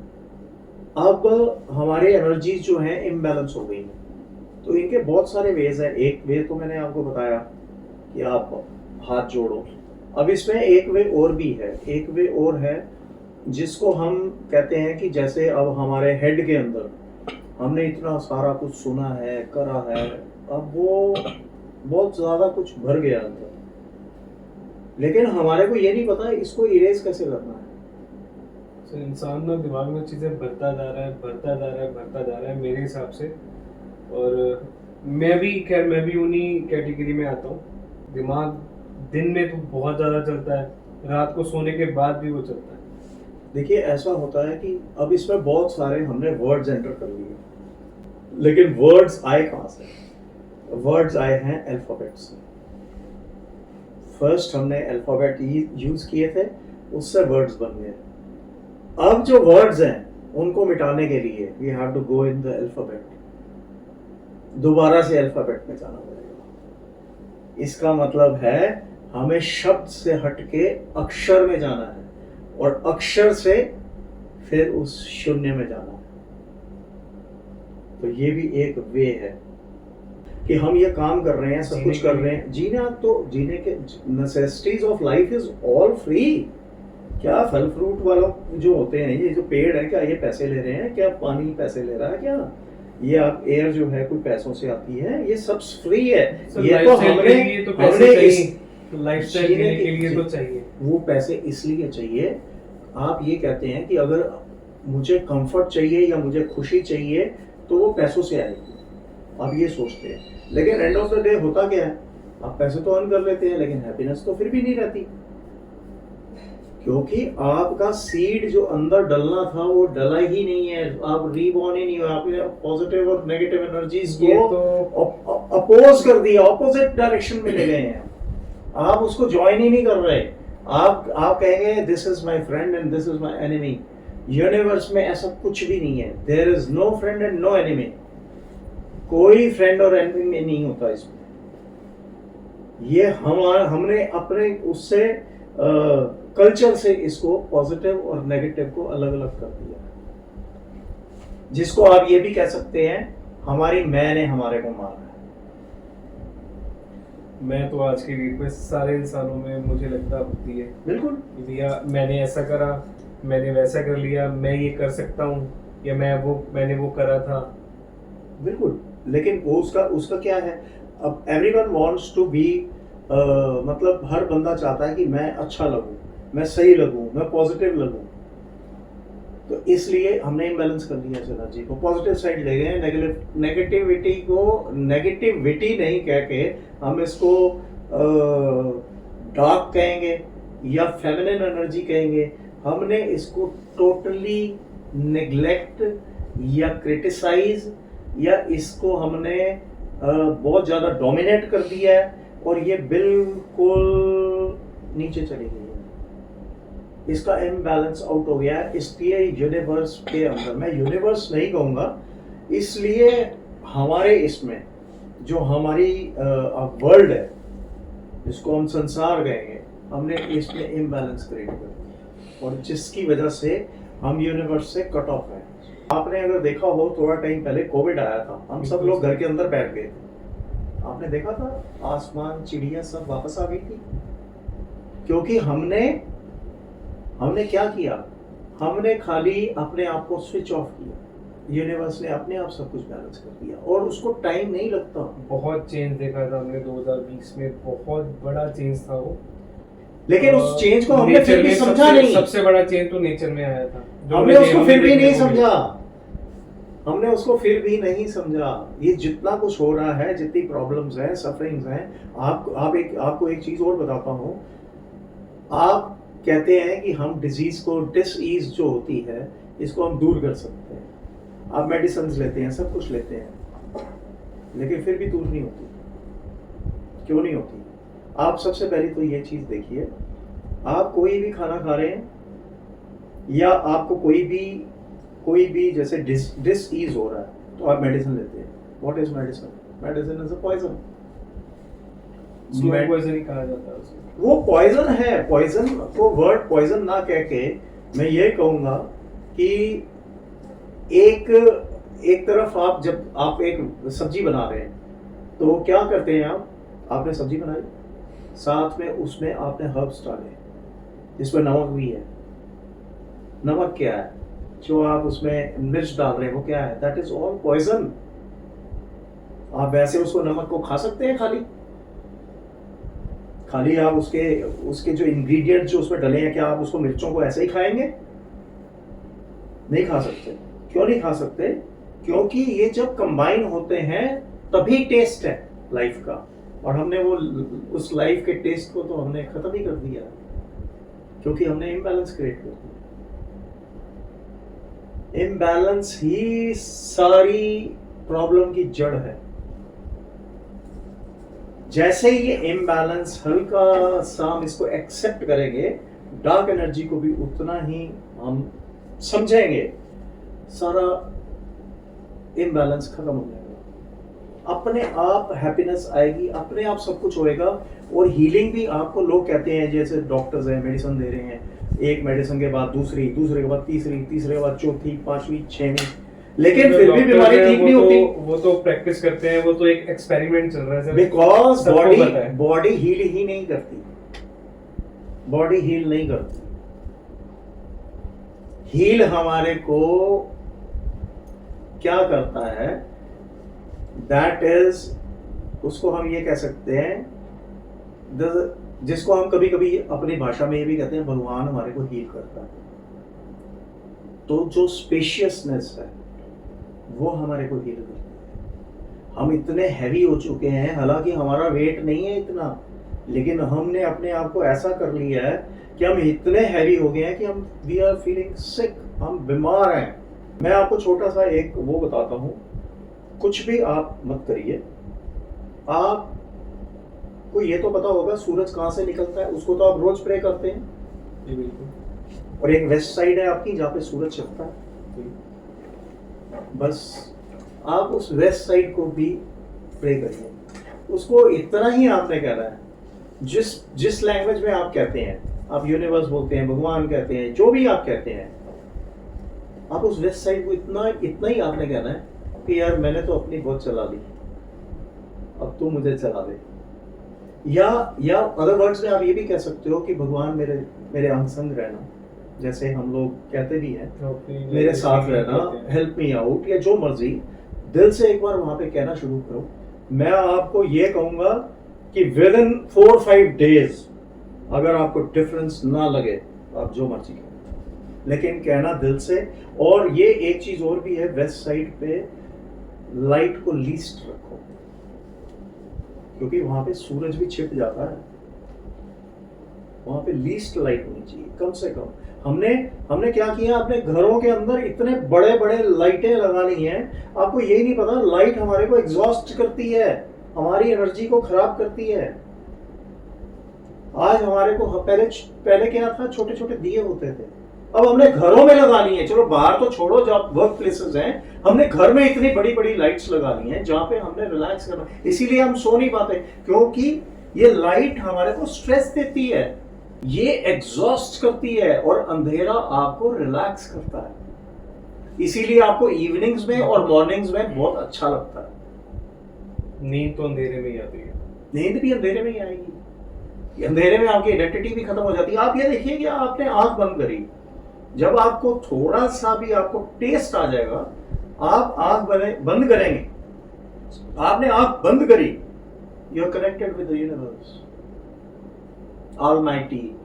अब हमारे एनर्जीज जो हैं इम्बैलेंस हो गई हैं, तो इनके बहुत सारे वेज हैं। एक वे तो मैंने आपको बताया कि आप हाथ जोड़ो। अब इसमें एक वे और भी है, एक वे और है जिसको हम कहते हैं कि जैसे अब हमारे हेड के अंदर हमने इतना सारा कुछ सुना है, करा है, अब वो बहुत ज़्यादा कुछ भर गया अंदर, लेकिन हमारे को ये नहीं पता इसको इरेज कैसे करना है। तो इंसान ना दिमाग में चीज़ें भरता जा रहा है मेरे हिसाब से। और मैं भी उन्हीं कैटेगरी में आता हूँ। दिमाग दिन में तो बहुत ज़्यादा चलता है, रात को सोने के बाद भी वो चलता है। देखिए ऐसा होता है कि अब इसमें बहुत सारे हमने वर्ड्स एंटर कर लिए, लेकिन वर्ड्स आए कहाँ से? वर्ड्स आए हैं अल्फाबेट से। फर्स्ट हमने अल्फाबेट यूज किए थे, उससे वर्ड्स बन गए। अब जो वर्ड्स हैं उनको मिटाने के लिए we have to go in the alphabet, दोबारा से अल्फाबेट में जाना पड़ेगा। इसका मतलब है हमें शब्द से हटके अक्षर में जाना है, और अक्षर से फिर उस शून्य में जाना है। तो ये भी एक वे है कि हम ये काम कर रहे हैं, सब कुछ कर रहे हैं। जीना तो जीने के necessities of life is all free. क्या फल फ्रूट वालों जो होते हैं, ये जो पेड़ है, क्या ये पैसे ले रहे हैं? क्या पानी पैसे ले रहा है क्या? ये आप एयर जो है कोई पैसों से आती है? ये सब फ्री है। ये तो हमने लाइफस्टाइल जीने के लिए तो जी, चाहिए। वो पैसे इसलिए चाहिए। आप ये कहते हैं कि अगर मुझे कंफर्ट चाहिए या मुझे खुशी चाहिए तो वो पैसों से आएगी, आप ये सोचते हैं। लेकिन एंड ऑफ द डे होता क्या है, आप पैसे तो अर्न कर लेते हैं लेकिन हैप्पीनेस तो फिर भी नहीं रहती, क्योंकि आपका सीड जो अंदर डलना था वो डला ही नहीं है। आप रीबॉर्न ही नहीं हुए, आपने पॉजिटिव और नेगेटिव एनर्जीज ये को अपोज कर दिया, ऑपोजिट डायरेक्शन में ले गए हैं। आप उसको ज्वाइन ही नहीं कर रहे। आप कहेंगे this is my friend and this is my enemy. Universe में ऐसा कुछ भी नहीं है। There is no friend and no enemy. कोई फ्रेंड और एनिमी नहीं होता इसमें। ये हमने अपने उससे कल्चर से इसको पॉजिटिव और नेगेटिव को अलग अलग कर दिया, जिसको आप ये भी कह सकते हैं हमारी मैं ने हमारे को मारा है। मैं तो आज की डेट में सारे इंसानों में मुझे लगता होती है बिल्कुल भैया, मैंने ऐसा करा, मैंने वैसा कर लिया, मैं ये कर सकता हूँ, या मैंने वो करा था। बिल्कुल। लेकिन वो उसका क्या है, अब एवरीवन वांट्स टू बी, मतलब हर बंदा चाहता है कि मैं अच्छा लगूं, मैं सही लगूं, मैं पॉजिटिव लगूं। तो इसलिए हमने इम्बैलेंस कर दिया इस एनर्जी को, पॉजिटिव साइड ले गए। नेगेटिविटी नहीं कह के हम इसको डार्क कहेंगे या फेमिनिन एनर्जी कहेंगे। हमने इसको टोटली नेग्लेक्ट या क्रिटिसाइज या इसको हमने बहुत ज़्यादा डोमिनेट कर दिया है और ये बिल्कुल नीचे चली गई है। इसका इम्बैलेंस आउट हो गया है। इसलिए यूनिवर्स के अंदर, मैं यूनिवर्स नहीं कहूँगा, इसलिए हमारे इसमें जो हमारी वर्ल्ड है, जिसको हम संसार कहेंगे, हमने इसमें इम्बैलेंस क्रिएट कर दिया और जिसकी वजह से हम यूनिवर्स से कट ऑफ हैं। आपने अगर देखा हो, थोड़ा टाइम पहले कोविड आया था, हम सब लोग घर के अंदर बैठ गए थे। आपने देखा था आसमान, चिड़िया सब वापस आ गई थी, क्योंकि हमने क्या किया, हमने खाली अपने आप को स्विच ऑफ किया। यूनिवर्स ने अपने आप सब कुछ बैलेंस कर दिया और उसको टाइम नहीं लगता। बहुत चेंज देखा था हमने 2020 में, बहुत बड़ा चेंज था वो। लेकिन उस चेंज को हमने फिर भी समझा नहीं। सबसे बड़ा चेंज तो नेचर में आया था, हमने उसको फिर भी नहीं समझा। हमने उसको फिर भी नहीं समझा। ये जितना कुछ हो रहा है, जितनी प्रॉब्लम्स हैं, सफरिंग्स हैं, आपको एक चीज और बताता हूँ। आप कहते हैं कि हम डिजीज को, डिसईज जो होती है, इसको हम दूर कर सकते हैं। आप मेडिसिन लेते हैं, सब कुछ लेते हैं, लेकिन फिर भी दूर नहीं होती। क्यों नहीं होती? आप सबसे पहले तो ये चीज देखिए, आप कोई भी खाना खा रहे हैं या आपको कोई भी जैसे डिसईज हो रहा है, तो आप मेडिसिन लेते हैं। What is medicine? Medicine is a poison. Poison ही कहा जाता है उसे। वो पॉइजन है। पॉइजन को वर्ड पॉइजन ना कह के मैं ये कहूँगा कि एक तरफ जब आप एक सब्जी बना रहे हैं, तो क्या करते हैं आपने सब्जी बनाई, साथ में उसमें आपने हर्ब्स डाले, जिसमें नमक भी है। नमक क्या है? जो आप उसमें मिर्च डाल रहे हैं वो क्या है? That is all poison. आप वैसे उसको, नमक को खा सकते हैं खाली आप उसके जो इंग्रेडिएंट जो उसमें डले हैं, क्या आप उसको मिर्चों को ऐसे ही खाएंगे? नहीं खा सकते। क्यों नहीं खा सकते? क्योंकि ये जब कंबाइन होते हैं तभी टेस्ट है लाइफ का, और हमने वो उस लाइफ के टेस्ट को तो हमने खत्म ही कर दिया, क्योंकि हमने इम्बैलेंस क्रिएट कर दिया। इम्बैलेंस ही सारी प्रॉब्लम की जड़ है। जैसे ही ये इम्बैलेंस हल्का सा हम इसको एक्सेप्ट करेंगे, डार्क एनर्जी को भी उतना ही हम समझेंगे, सारा इम्बैलेंस खत्म हो जाएगा। अपने आप हैप्पीनेस आएगी, अपने आप सब कुछ होएगा। और हीलिंग भी आपको लोग कहते हैं, जैसे डॉक्टर्स हैं, मेडिसिन दे रहे हैं, एक मेडिसिन के बाद दूसरे के बाद तीसरे के बाद चौथी, पांचवी, छठवीं, लेकिन फिर भी बीमारी ठीक नहीं होती। वो तो प्रैक्टिस करते हैं, वो तो एक एक्सपेरिमेंट चल रहा है। बिकॉज बॉडी हील ही नहीं करती। बॉडी हील नहीं करती। हील हमारे को क्या करता है, दैट इज, उसको हम ये कह सकते हैं, जिसको हम कभी कभी अपनी भाषा में ये भी कहते हैं, भगवान हमारे को हील करता है। तो जो स्पेशियसनेस है वो हमारे को हील करता है। हम इतने हैवी हो चुके हैं, हालांकि हमारा वेट नहीं है इतना, लेकिन हमने अपने आप को ऐसा कर लिया है कि हम इतने हैवी हो गए हैं कि हम वी आर फीलिंग सिक, हम बीमार हैं। मैं आपको छोटा सा एक वो बताता हूँ, कुछ भी आप मत करिए। आपको ये तो पता होगा सूरज कहाँ से निकलता है, उसको तो आप रोज प्रे करते हैं। जी बिल्कुल। और एक वेस्ट साइड है आपकी जहाँ पे सूरज छिपता है, बस आप उस वेस्ट साइड को भी प्रे करिए। उसको इतना ही आपने कहना है, जिस लैंग्वेज में आप कहते हैं, आप यूनिवर्स बोलते हैं, भगवान कहते हैं, जो भी आप कहते हैं, आप उस वेस्ट साइड को इतना ही आपने कहना है कि यार मैंने तो अपनी बहुत चला ली, अब तू मुझे चला दे। या अदर वर्ड्स में आप ये भी कह सकते हो कि भगवान मेरे अंग संग रहना, जैसे हम लोग कहते भी हैं, मेरे साथ रहना, हेल्प मी आउट, या जो मर्जी, दिल से एक बार वहां पे कहना शुरू करो। मैं आपको ये कहूंगा कि विद इन 4-5 डेज अगर आपको डिफरेंस ना लगे, आप जो मर्जी करो, लेकिन कहना दिल से। और ये एक चीज और भी है, वेस्ट साइड पे लाइट को लीस्ट रखो, क्योंकि वहां पे सूरज भी छिप जाता है, वहां पे लीस्ट लाइट होनी चाहिए कम से कम। हमने क्या किया, अपने घरों के अंदर इतने बड़े बड़े लाइटें लगा ली हैं, आपको यही नहीं पता लाइट हमारे को एग्जॉस्ट करती है, हमारी एनर्जी को खराब करती है। आज हमारे को पहले क्या था, छोटे छोटे दिए होते थे, अब हमने घरों में लगा ली है। चलो बाहर तो छोड़ो, जब वर्क प्लेसेस हैं, हमने घर में इतनी बड़ी बड़ी लाइट्स लगा ली हैं जहां पे हमने रिलैक्स करना। इसीलिए हम सो नहीं पाते, क्योंकि ये लाइट हमारे को स्ट्रेस देती है, ये एग्जॉस्ट करती है, और अंधेरा आपको रिलैक्स करता है। इसीलिए आपको इवनिंग्स में और मॉर्निंग्स में बहुत अच्छा लगता है। नींद तो अंधेरे में ही आती है, नींद भी अंधेरे में ही आएगी, अंधेरे में आपकी आइडेंटिटी भी खत्म हो जाती है। आप ये देखिए कि आपने आंख बंद करी, जब आपको थोड़ा सा भी आपको टेस्ट आ जाएगा, आप आंख बंद करेंगे, आपने आंख बंद करी, you are connected with the universe, almighty,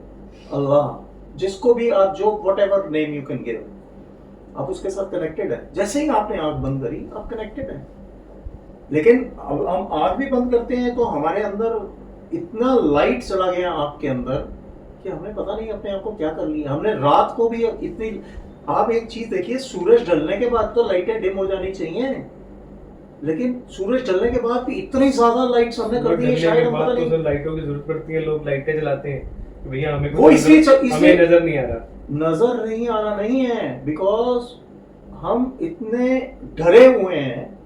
Allah, जिसको भी आप, जो whatever name you can give, आप उसके साथ कनेक्टेड है। जैसे ही आपने आंख बंद करी, आप कनेक्टेड है। लेकिन अब हम आंख भी बंद करते हैं तो हमारे अंदर इतना लाइट चला गया आंख के अंदर कि हमें पता नहीं अपने आप को क्या कर लिया हमने। रात को भी इतनी, आप एक चीज देखिए, सूरज ढलने के बाद तो लाइटें डिम हो जानी चाहिए, लेकिन सूरज ढलने के बाद भी इतनी ज्यादा लाइट्स हमने कर दी है, शायद हम पता नहीं। तो लाइटों की जरूरत पड़ती है, लोग लाइटें जलाते हैं कि भैया हमें वो इसलिए हमें नजर नहीं आ रहा, नजर नहीं आ रहा नहीं है, बिकॉज हम इतने डरे हुए हैं,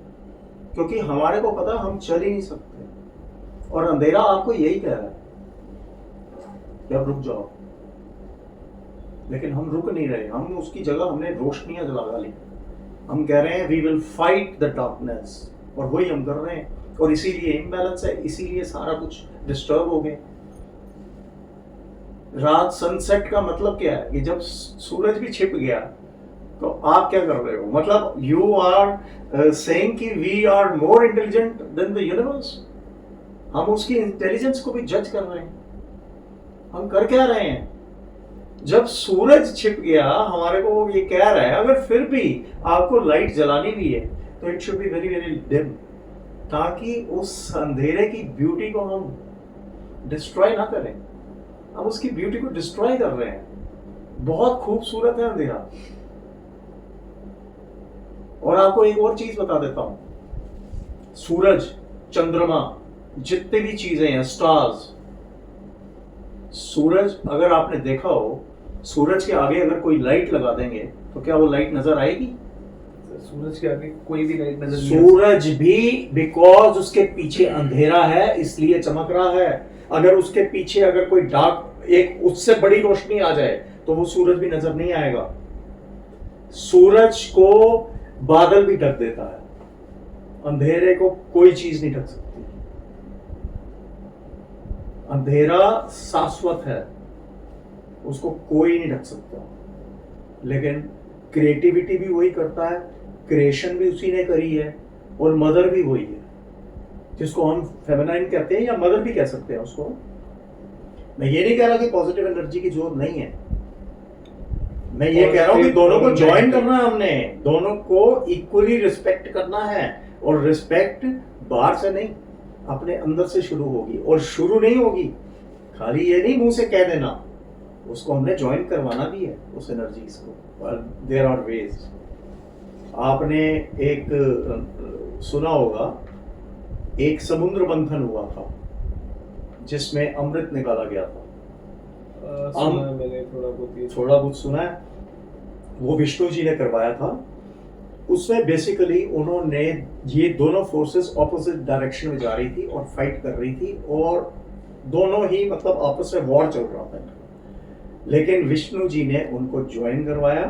क्योंकि हमारे को पता हम चल ही नहीं सकते, और अंधेरा आपको यही कह रहा है कि अब रुक जाओ, लेकिन हम रुक नहीं रहे। हम उसकी जगह हमने रोशनियां जला ली, हम कह रहे हैं we will fight the darkness, और वही हम कर रहे हैं। और इसीलिए इम्बैलेंस है, इसीलिए सारा कुछ डिस्टर्ब हो गया। रात सनसेट का मतलब क्या है कि जब सूरज भी छिप गया तो आप क्या कर रहे हो, मतलब यू आर सेइंग कि we are more intelligent than the universe. हम उसकी इंटेलिजेंस को भी जज कर रहे हैं। हम कर क्या रहे हैं, जब सूरज छिप गया हमारे को ये कह रहा है, अगर फिर भी आपको लाइट जलानी भी है तो it should be very very dim, ताकि उस अंधेरे की ब्यूटी को हम डिस्ट्रॉय ना करें। हम उसकी ब्यूटी को डिस्ट्रॉय कर रहे हैं। बहुत खूबसूरत है अंधेरा। और आपको एक और चीज बता देता हूं, सूरज, चंद्रमा, जितने भी चीजें हैं, स्टार्स, सूरज, अगर आपने देखा हो, सूरज के आगे अगर कोई लाइट लगा देंगे तो क्या वो लाइट नजर आएगी? सूरज के आगे कोई भी लाइट नजर नहीं, सूरज भी बिकॉज उसके पीछे अंधेरा है इसलिए चमक रहा है। अगर उसके पीछे अगर कोई डार्क, एक उससे बड़ी रोशनी आ जाए तो वो सूरज भी नजर नहीं आएगा। सूरज को बादल भी ढक देता है, अंधेरे को कोई चीज नहीं ढक सकती। अंधेरा शाश्वत है, उसको कोई नहीं ढक सकता। लेकिन क्रिएटिविटी भी वही करता है, क्रिएशन भी उसी ने करी है, और मदर भी वही है, जिसको हम फेमिनाइन कहते हैं या मदर भी कह सकते हैं उसको। मैं ये नहीं कह रहा कि पॉजिटिव एनर्जी की जरूरत नहीं है, मैं ये कह रहा हूं कि दोनों को ज्वाइन करना है, हमने दोनों को इक्वली रिस्पेक्ट करना है, और रिस्पेक्ट बाहर से नहीं, अपने अंदर से शुरू होगी। और शुरू नहीं होगी खाली ये नहीं मुंह से कह देना, उसको हमने ज्वाइन करवाना भी है उस एनर्जीज को। There are ways. आपने एक सुना होगा, एक समुद्र मंथन हुआ था जिसमें अमृत निकाला गया था। सुना है मैंने थोड़ा बहुत सुना है, वो विष्णु जी ने करवाया था। उसमें बेसिकली उन्होंने, ये दोनों फोर्सेस ऑपोजिट डायरेक्शन में जा रही थी और फाइट कर रही थी, और दोनों ही मतलब आपस में वॉर चल रहा था, लेकिन विष्णु जी ने उनको ज्वाइन करवाया।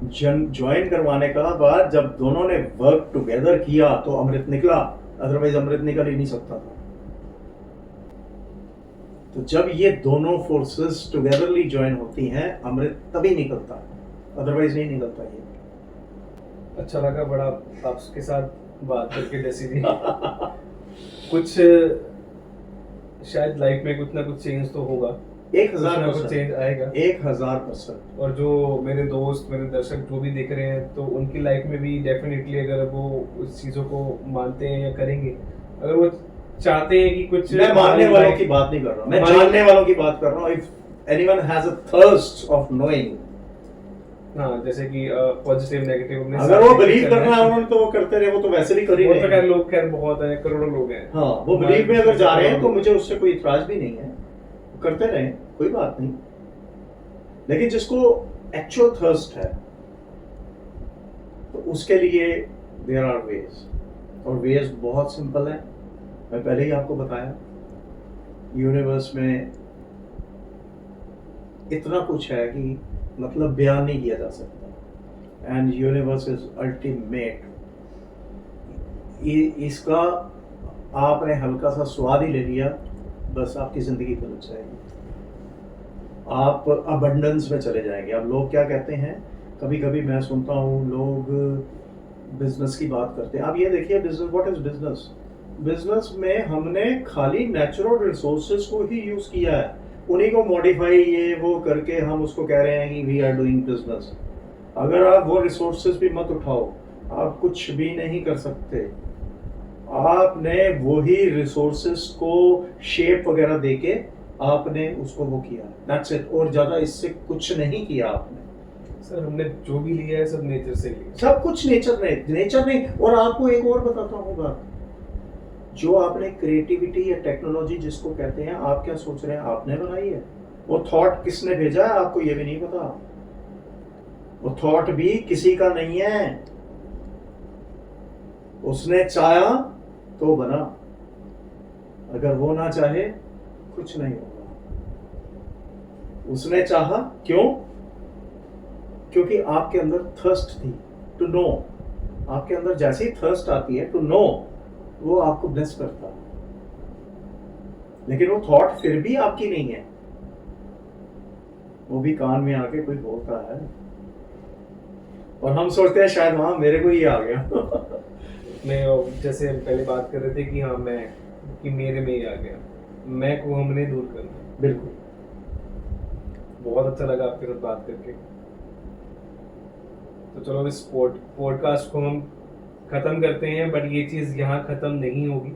ज्वाइन करवाने का बाद जब दोनों ने वर्क टुगेदर किया तो अमृत निकला, अदरवाइज अमृत निकल ही नहीं सकता था। तो जब ये दोनों फोर्सेस टुगेदरली ज्वाइन होती हैं, अमृत तभी निकलता है, अदरवाइज नहीं निकलता ये। अच्छा लगा बड़ा आपके साथ बात करके, जैसी भी कुछ शायद लाइफ में कुछ ना कुछ चेंज तो होगा, 1000% चेंज आएगा, 1000%। और जो मेरे दोस्त, मेरे दर्शक जो भी देख रहे हैं, तो उनकी लाइफ में भी डेफिनेटली अगर वो उस चीज़ों को मानते हैं या करेंगे, अगर वो चाहते हैं कि कुछ, मैं मानने वालों की बात नहीं कर रहा, मैं जानने वालों की बात कर रहा हूँ। If anyone has a thirst of knowing, हाँ, जैसे कि पॉजिटिव नेगेटिव, अगर वो बिलीव करना है उन्होंने तो वो करते रहे, वो तो वैसे भी कर ही वो रहे तो हैं। खैर लोग खैर बहुत है, करोड़ों लोग हैं। हाँ, वो बिलीव में अगर जा रहे हैं तो मुझे उससे कोई इतराज भी नहीं है, करते रहे, कोई बात नहीं। लेकिन जिसको एक्चुअल थर्स्ट है तो उसके लिए देयर आर वेज, और वेज बहुत सिंपल है। मैं पहले ही आपको बताया, यूनिवर्स में इतना कुछ है कि मतलब बयान नहीं किया जा सकता। And universe is ultimate. इसका आपने हल्का सा स्वाद ही ले लिया, बस आपकी जिंदगी बदल जाएगी, आप अबंडेंस में चले जाएंगे। अब लोग क्या कहते हैं, कभी कभी मैं सुनता हूँ लोग बिजनेस की बात करते हैं। आप ये देखिए, business, what is business? Business में हमने खाली नेचुरल रिसोर्सेज को ही यूज किया है, उन्हीं को मॉडिफाई ये वो करके हम उसको कह रहे हैं कि वी आर डूइंग बिजनेस। अगर आप वो रिसोर्सेज भी मत उठाओ, आप कुछ भी नहीं कर सकते। आपने वही रिसोर्सेज को शेप वगैरह देके आपने उसको वो किया, दैट्स इट, और ज्यादा इससे कुछ नहीं किया आपने। सर हमने जो भी लिया है सब नेचर से लिया, सब कुछ नेचर ने। और आपको एक और बताता हूँ बात, जो आपने क्रिएटिविटी या टेक्नोलॉजी जिसको कहते हैं, आप क्या सोच रहे हैं आपने बनाई है? वो थॉट किसने भेजा है आपको ये भी नहीं पता। वो थॉट भी किसी का नहीं है, उसने चाहा तो बना, अगर वो ना चाहे कुछ नहीं होगा। उसने चाहा, क्यों? क्योंकि आपके अंदर थर्स्ट थी टू नो। आपके अंदर जैसे ही थर्स्ट आती है टू नो, वो आपको ब्लेस करता है। लेकिन वो थॉट फिर भी आपकी नहीं है, वो भी कान में आके कोई बोलता है, और हम सोचते हैं शायद वहां मेरे को ही आ गया। मैं जैसे हम पहले बात कर रहे थे कि हाँ मैं, कि मेरे में ही आ गया, मैं को हमने दूर करना। बिल्कुल। बहुत अच्छा लगा आपके साथ बात करके। तो चलो इस पॉडकास्ट को हम खत्म करते हैं, बट ये चीज़ यहाँ खत्म नहीं होगी।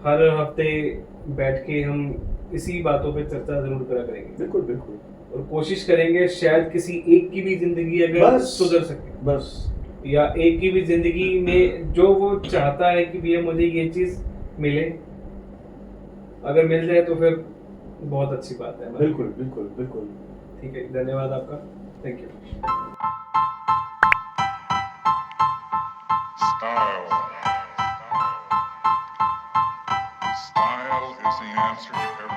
हर हफ्ते बैठ के हम इसी बातों पे चर्चा जरूर करा करेंगे। बिल्कुल बिल्कुल। और कोशिश करेंगे शायद किसी एक की भी जिंदगी अगर बस सुधर सके, बस, या एक की भी जिंदगी में जो वो चाहता है कि भैया मुझे ये चीज मिले, अगर मिल जाए तो फिर बहुत अच्छी बात है। बिल्कुल बिल्कुल बिल्कुल। ठीक है, धन्यवाद आपका, thank you. Style is the answer to every